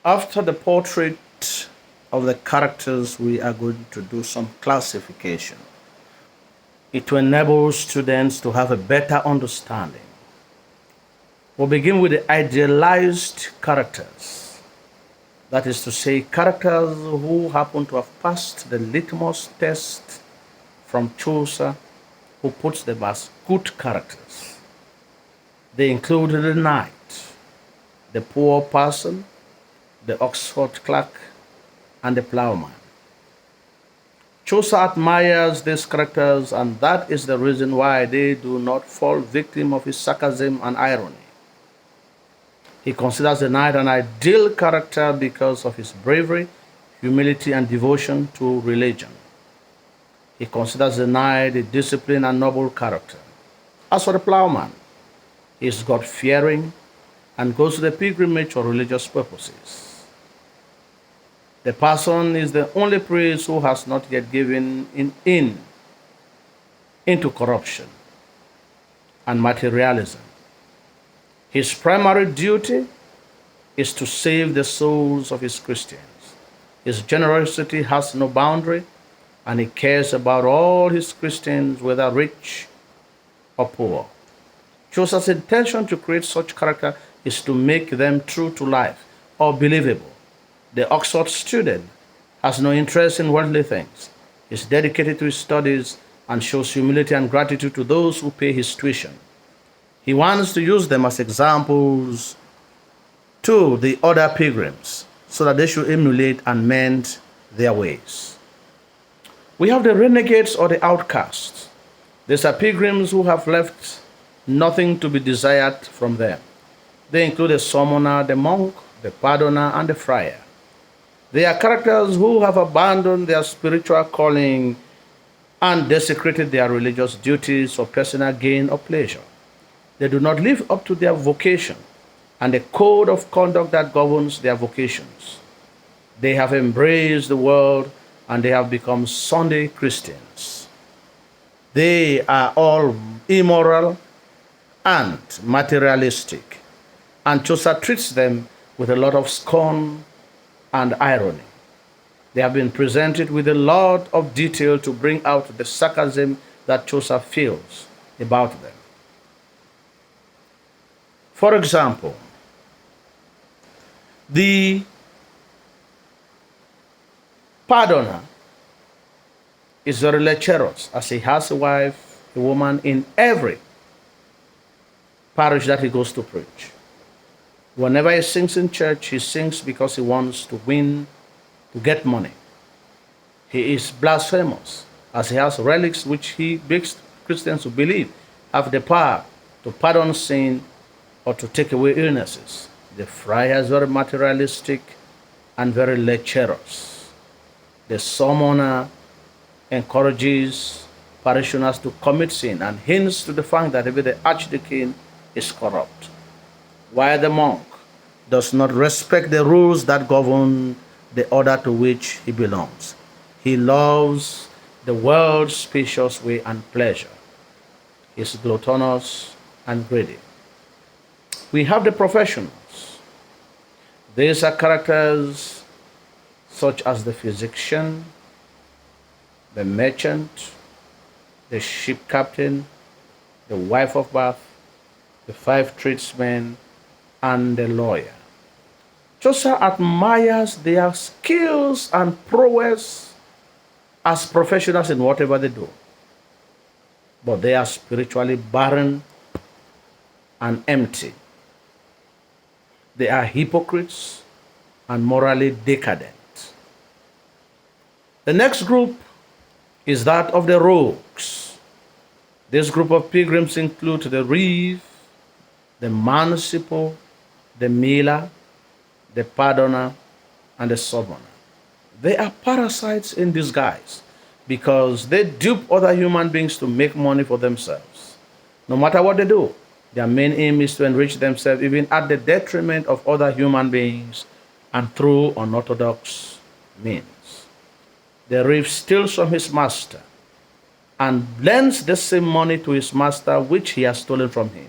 After the portrait of the characters, we are going to do some classification. It will enable students to have a better understanding. We'll begin with the idealized characters. That is to say, characters who happen to have passed the litmus test from Chaucer, who puts them as good characters. They include the knight, the poor person, the Oxford clerk, and the plowman. Chaucer admires these characters, and that is the reason why they do not fall victim of his sarcasm and irony. He considers the knight an ideal character because of his bravery, humility, and devotion to religion. He considers the knight a disciplined and noble character. As for the plowman, he is God fearing and goes to the pilgrimage for religious purposes. The person is the only priest who has not yet given into corruption and materialism. His primary duty is to save the souls of his Christians. His generosity has no boundary, and he cares about all his Christians, whether rich or poor. Joseph's intention to create such character is to make them true to life or believable. The Oxford student has no interest in worldly things. He is dedicated to his studies and shows humility and gratitude to those who pay his tuition. He wants to use them as examples to the other pilgrims so that they should emulate and mend their ways. We have the renegades or the outcasts. These are pilgrims who have left nothing to be desired from them. They include the summoner, the monk, the pardoner, and the friar. They are characters who have abandoned their spiritual calling and desecrated their religious duties for personal gain or pleasure. They do not live up to their vocation and the code of conduct that governs their vocations. They have embraced the world and they have become Sunday Christians. They are all immoral and materialistic, and Chaucer treats them with a lot of scorn and irony. They have been presented with a lot of detail to bring out the sarcasm that Chaucer feels about them. For example, the pardoner is very lecherous, as he has a wife, a woman in every parish that he goes to preach. Whenever he sings in church, he sings because he wants to win, to get money. He is blasphemous, as he has relics which he begs Christians to believe have the power to pardon sin or to take away illnesses. The friar is very materialistic and very lecherous. The summoner encourages parishioners to commit sin and hints to the fact that even the archdeacon is corrupt, while the monk does not respect the rules that govern the order to which he belongs. He loves the world's spacious way and pleasure. He is gluttonous and greedy. We have the professionals. These are characters such as the physician, the merchant, the ship captain, the wife of Bath, the five tradesmen, and the lawyer. Chaucer admires their skills and prowess as professionals in whatever they do, but they are spiritually barren and empty. They are hypocrites and morally decadent. The next group is that of the rogues. This group of pilgrims include the reeve, the manciple, the miller, the pardoner, and the summoner. They are parasites in disguise because they dupe other human beings to make money for themselves. No matter what they do, their main aim is to enrich themselves even at the detriment of other human beings and through unorthodox means. The reeve steals from his master and lends the same money to his master which he has stolen from him.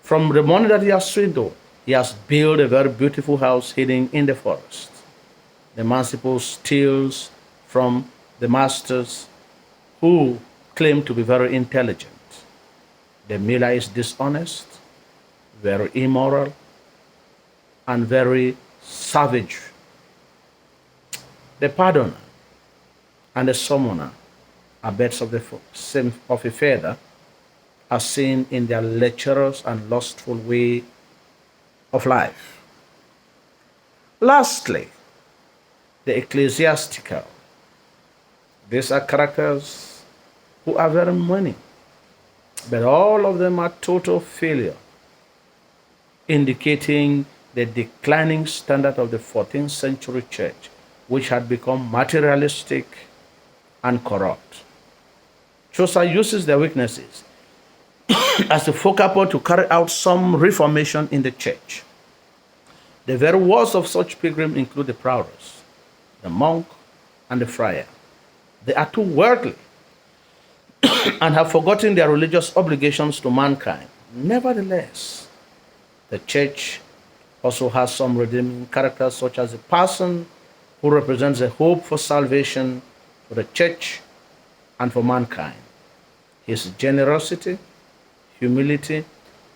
From the money that he has swindled, He has built a very beautiful house hidden in the forest. The mancipal steals from the masters who claim to be very intelligent. The miller is dishonest, very immoral, and very savage. The pardoner and the summoner are birds of the same of a feather, as seen in their lecherous and lustful way of life. Lastly, the ecclesiastical. These are characters who are very many, but all of them are total failure, indicating the declining standard of the 14th century church, which had become materialistic and corrupt. Chaucer uses their weaknesses as a focal point to carry out some reformation in the church. The very worst of such pilgrims include the proudest, the monk, and the friar. They are too worldly and have forgotten their religious obligations to mankind. Nevertheless, the church also has some redeeming characters, such as a person who represents a hope for salvation for the church and for mankind. His generosity, humility,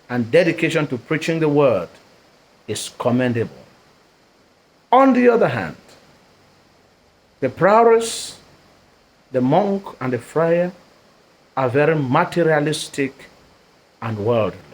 and dedication to preaching the word is commendable. On the other hand, the prioress, the monk, and the friar are very materialistic and worldly.